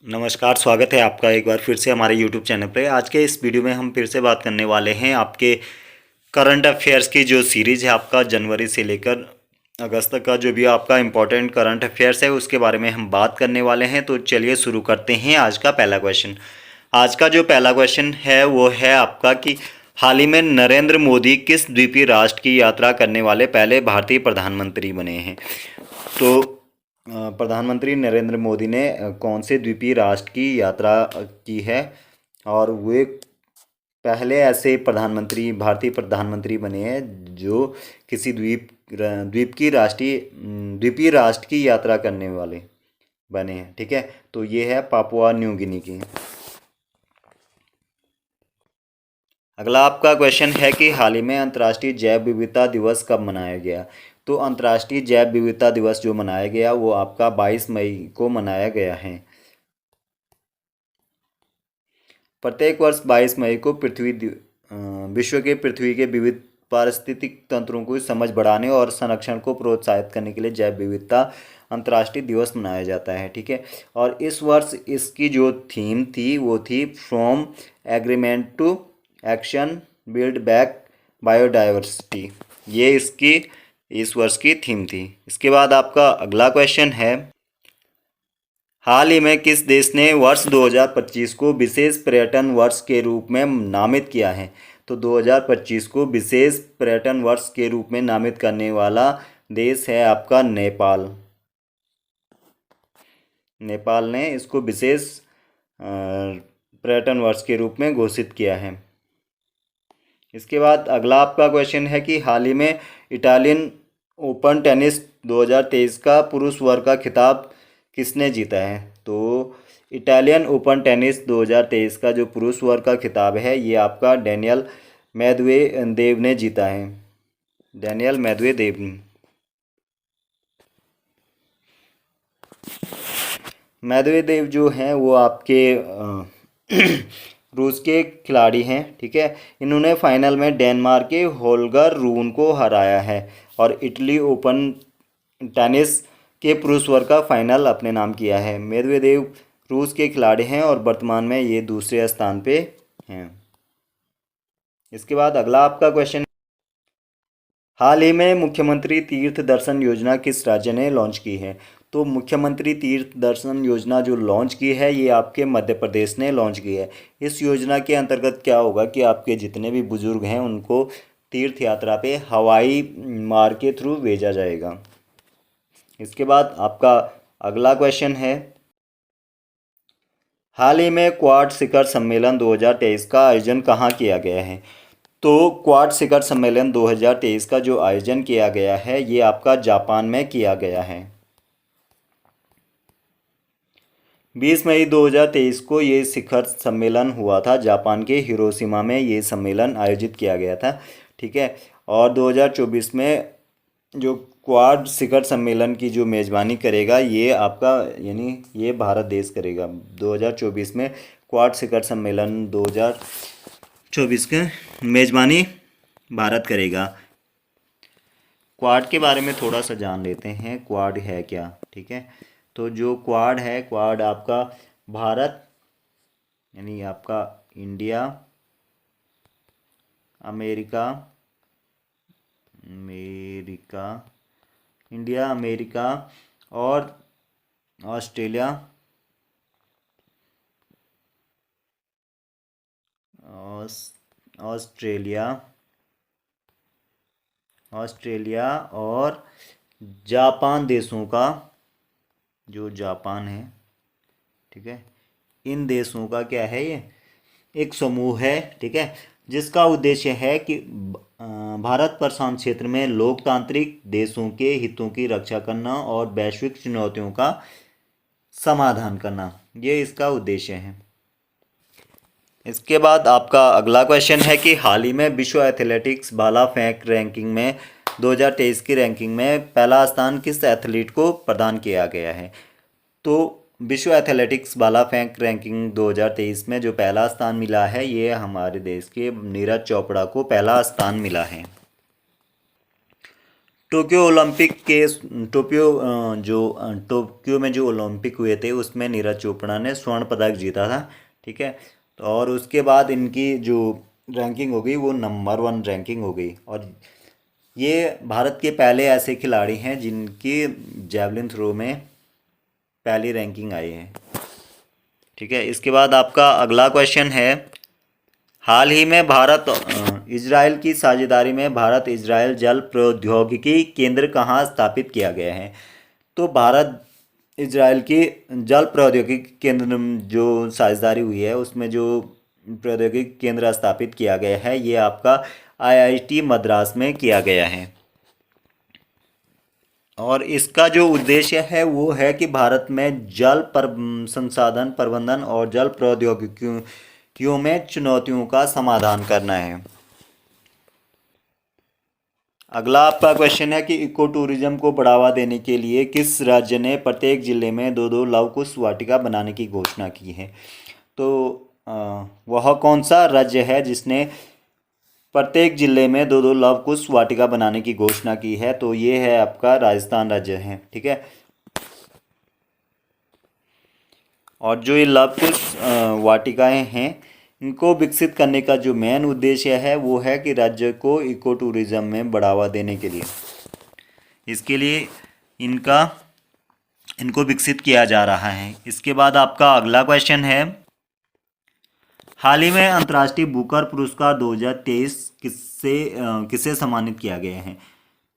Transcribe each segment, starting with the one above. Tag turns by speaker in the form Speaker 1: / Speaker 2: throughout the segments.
Speaker 1: नमस्कार, स्वागत है आपका एक बार फिर से हमारे यूट्यूब चैनल पे। आज के इस वीडियो में हम फिर से बात करने वाले हैं आपके करंट अफेयर्स की जो सीरीज़ है आपका जनवरी से लेकर अगस्त तक का जो भी आपका इम्पोर्टेंट करंट अफेयर्स है उसके बारे में हम बात करने वाले हैं। तो चलिए शुरू करते हैं आज का पहला क्वेश्चन। आज का जो पहला क्वेश्चन है वो है आपका कि हाल ही में नरेंद्र मोदी किस द्वीपीय राष्ट्र की यात्रा करने वाले पहले भारतीय प्रधानमंत्री बने हैं। तो प्रधानमंत्री नरेंद्र मोदी ने कौन से द्वीपीय राष्ट्र की यात्रा की है और वे पहले ऐसे प्रधानमंत्री भारतीय प्रधानमंत्री बने हैं जो किसी द्वीपीय राष्ट्र की यात्रा करने वाले बने हैं। ठीक है, तो ये है पापुआ न्यू गिनी की। अगला आपका क्वेश्चन है कि हाल ही में अंतर्राष्ट्रीय जैव विविधता दिवस कब मनाया गया। तो अंतर्राष्ट्रीय जैव विविधता दिवस जो मनाया गया वो आपका 22 मई को मनाया गया है। प्रत्येक वर्ष 22 मई को विश्व के पृथ्वी के विविध पारिस्थितिक तंत्रों की समझ बढ़ाने और संरक्षण को प्रोत्साहित करने के लिए जैव विविधता अंतर्राष्ट्रीय दिवस मनाया जाता है। ठीक है, और इस वर्ष इसकी जो थीम थी वो थी from agreement to action build back biodiversity. ये इसकी इस वर्ष की थीम थी। इसके बाद आपका अगला क्वेश्चन है, हाल ही में किस देश ने वर्ष 2025 को विशेष पर्यटन वर्ष के रूप में नामित किया है। तो 2025 को विशेष पर्यटन वर्ष के रूप में नामित करने वाला देश है आपका नेपाल। नेपाल ने इसको विशेष पर्यटन वर्ष के रूप में घोषित किया है। इसके बाद अगला आपका क्वेश्चन है कि हाल ही में इटालियन ओपन टेनिस 2023 का पुरुष वर्ग का खिताब किसने जीता है। तो इटालियन ओपन टेनिस 2023 का जो पुरुष वर्ग का खिताब है ये आपका डेनियल मेदवेदेव ने जीता है। Daniel Medvedev. मेदवेदेव जो हैं वो आपके रूस के खिलाड़ी हैं। ठीक है, इन्होंने फाइनल में डेनमार्क के होल्गर रून को हराया है और इटली ओपन टेनिस के पुरुष वर्ग का फाइनल अपने नाम किया है। मेदवेदेव रूस के खिलाड़ी हैं और वर्तमान में ये दूसरे स्थान पे हैं। इसके बाद अगला आपका क्वेश्चन, हाल ही में मुख्यमंत्री तीर्थ दर्शन योजना किस राज्य ने लॉन्च की है। तो मुख्यमंत्री तीर्थ दर्शन योजना जो लॉन्च की है ये आपके मध्य प्रदेश ने लॉन्च की है। इस योजना के अंतर्गत क्या होगा कि आपके जितने भी बुजुर्ग हैं उनको तीर्थ यात्रा पे हवाई मार्ग के थ्रू भेजा जाएगा। इसके बाद आपका अगला क्वेश्चन है, हाल ही में क्वाड शिखर सम्मेलन 2023 का आयोजन कहाँ किया गया है। तो क्वाड शिखर सम्मेलन 2023 का जो आयोजन किया गया है ये आपका जापान में किया गया है। 20 मई 2023 को ये शिखर सम्मेलन हुआ था। जापान के हिरोशिमा में ये सम्मेलन आयोजित किया गया था। ठीक है, और 2024 में जो क्वाड शिखर सम्मेलन की जो मेज़बानी करेगा ये आपका यानी ये भारत देश करेगा। 2024 में क्वाड शिखर सम्मेलन 2024 के मेज़बानी भारत करेगा। क्वाड के बारे में थोड़ा सा जान लेते हैं, क्वाड है क्या। ठीक है, तो जो क्वाड है, क्वाड आपका भारत यानी आपका इंडिया, अमेरिका इंडिया, अमेरिका और ऑस्ट्रेलिया ऑस्ट्रेलिया और जापान देशों का जो जापान है। ठीक है, इन देशों का क्या है ये एक समूह है। ठीक है, जिसका उद्देश्य है कि भारत प्रशांत क्षेत्र में लोकतांत्रिक देशों के हितों की रक्षा करना और वैश्विक चुनौतियों का समाधान करना, ये इसका उद्देश्य है। इसके बाद आपका अगला क्वेश्चन है कि हाल ही में विश्व एथलेटिक्स भाला फेंक रैंकिंग में 2023 की रैंकिंग में पहला स्थान किस एथलीट को प्रदान किया गया है। तो विश्व एथलेटिक्स भाला फेंक रैंकिंग 2023 में जो पहला स्थान मिला है ये हमारे देश के नीरज चोपड़ा को पहला स्थान मिला है। टोक्यो ओलंपिक के टोक्यो में जो ओलंपिक हुए थे उसमें नीरज चोपड़ा ने स्वर्ण पदक जीता था। ठीक है, तो और उसके बाद इनकी जो रैंकिंग हो गई वो नंबर 1 रैंकिंग हो गई। और ये भारत के पहले ऐसे खिलाड़ी हैं जिनकी जैवलिन थ्रो में पहली रैंकिंग आई है। ठीक है, इसके बाद आपका अगला क्वेश्चन है, हाल ही में भारत इजराइल की साझेदारी में भारत इजराइल जल प्रौद्योगिकी केंद्र कहाँ स्थापित किया गया है? तो भारत इजराइल की जल प्रौद्योगिकी केंद्र जो साझेदारी हुई है उसमें जो प्रौद्योगिकी केंद्र स्थापित किया गया है ये आपका आईआईटी मद्रास में किया गया है। और इसका जो उद्देश्य है वो है कि भारत में संसाधन प्रबंधन और जल प्रौद्योगिकियों में चुनौतियों का समाधान करना है। अगला आपका क्वेश्चन है कि इको टूरिज्म को बढ़ावा देने के लिए किस राज्य ने प्रत्येक जिले में 2-2 लव कुश वाटिका बनाने की घोषणा की है? तो वह कौन सा राज्य है जिसने प्रत्येक जिले में 2-2 लव कुश वाटिका बनाने की घोषणा की है? तो ये है आपका राजस्थान राज्य है। ठीक है, और जो ये लव कुश वाटिकाएं हैं इनको विकसित करने का जो मेन उद्देश्य है वो है कि राज्य को इको टूरिज्म में बढ़ावा देने के लिए इसके लिए इनको विकसित किया जा रहा है। इसके बाद आपका अगला क्वेश्चन है, हाल ही में अंतर्राष्ट्रीय बुकर पुरस्कार 2023 किसे सम्मानित किया गया है?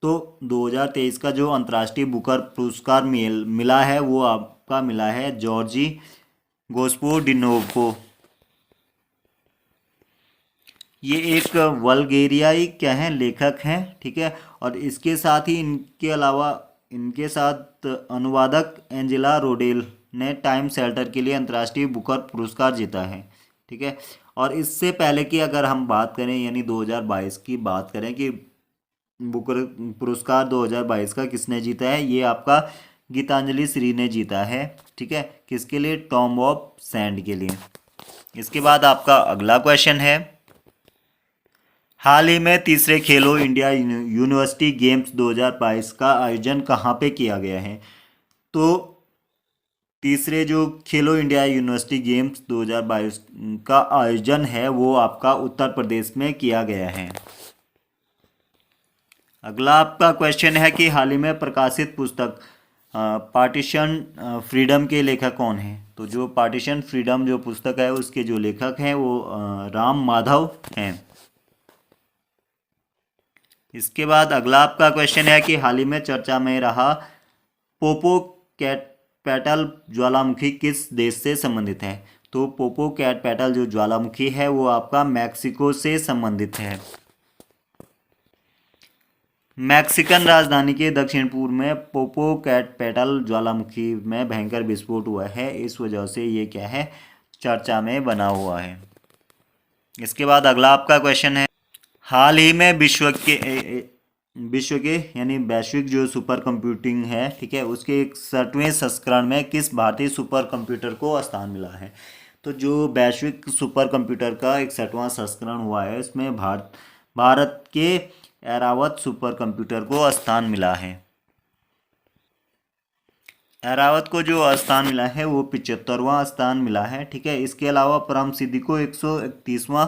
Speaker 1: तो 2023 का जो अंतर्राष्ट्रीय बुकर पुरस्कार मिला है वो आपका मिला है जॉर्जी गोस्पोडिनोव को। ये एक वल्गेरियाई क्या है लेखक हैं। ठीक है, और इसके साथ ही इनके साथ अनुवादक एंजेला रोडेल ने टाइम सेल्टर के लिए अंतर्राष्ट्रीय बुकर पुरस्कार जीता है। ठीक है, और इससे पहले की अगर हम बात करें यानी 2022 की बात करें कि बुकर पुरस्कार 2022 का किसने जीता है, ये आपका गीतांजलि श्री ने जीता है। ठीक है, किसके लिए? टॉम ऑफ सैंड के लिए। इसके बाद आपका अगला क्वेश्चन है, हाल ही में तीसरे खेलो इंडिया यूनिवर्सिटी गेम्स 2022 का आयोजन कहाँ पे किया गया है? तो तीसरे जो खेलो इंडिया यूनिवर्सिटी गेम्स 2022 का आयोजन है वो आपका उत्तर प्रदेश में किया गया है। अगला आपका क्वेश्चन है कि हाल ही में प्रकाशित पुस्तक पार्टीशन फ्रीडम के लेखक कौन हैं? तो जो पार्टीशन फ्रीडम जो पुस्तक है उसके जो लेखक हैं वो राम माधव हैं। इसके बाद अगला आपका क्वेश्चन है कि हाल ही में चर्चा में रहा पोपोकैटपेटल ज्वालामुखी किस देश से संबंधित है? तो पोपोकैटपेटल जो ज्वालामुखी है वो आपका मैक्सिको से संबंधित है। मैक्सिकन राजधानी के दक्षिण पूर्व में पोपोकैटपेटल ज्वालामुखी में भयंकर विस्फोट हुआ है, इस वजह से ये क्या है, चर्चा में बना हुआ है। इसके बाद अगला आपका क्वेश्चन है, हाल ही में विश्व के यानी वैश्विक जो सुपर कंप्यूटिंग है, ठीक है, उसके 61वें संस्करण में किस भारतीय सुपर कंप्यूटर को स्थान मिला है? तो जो वैश्विक सुपर कंप्यूटर का 61वां संस्करण हुआ है इसमें भारत के ऐरावत सुपर कंप्यूटर को स्थान मिला है। ऐरावत को जो स्थान मिला है वो 75वां स्थान मिला है। ठीक है, इसके अलावा परम सिद्धि को 131वां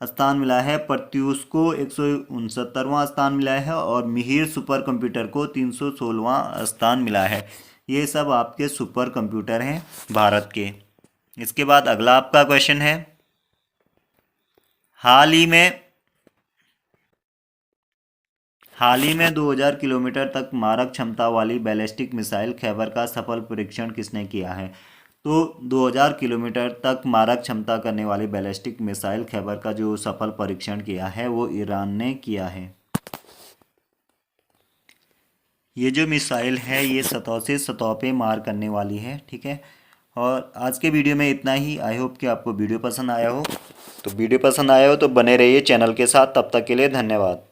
Speaker 1: स्थान मिला है, प्रत्यूष को 169वां स्थान मिला है और मिहिर सुपर कंप्यूटर को 316वां स्थान मिला है। ये सब आपके सुपर कंप्यूटर हैं भारत के। इसके बाद अगला आपका क्वेश्चन है, हाल ही में 2000 किलोमीटर तक मारक क्षमता वाली बैलिस्टिक मिसाइल खैबर का सफल परीक्षण किसने किया है? तो 2000 किलोमीटर तक मारक क्षमता करने वाली बैलिस्टिक मिसाइल खैबर का जो सफल परीक्षण किया है वो ईरान ने किया है। ये जो मिसाइल है ये सतह से सतह पे मार करने वाली है। ठीक है, और आज के वीडियो में इतना ही। आई होप कि आपको वीडियो पसंद आया हो। तो वीडियो पसंद आया हो तो बने रहिए चैनल के साथ। तब तक के लिए धन्यवाद।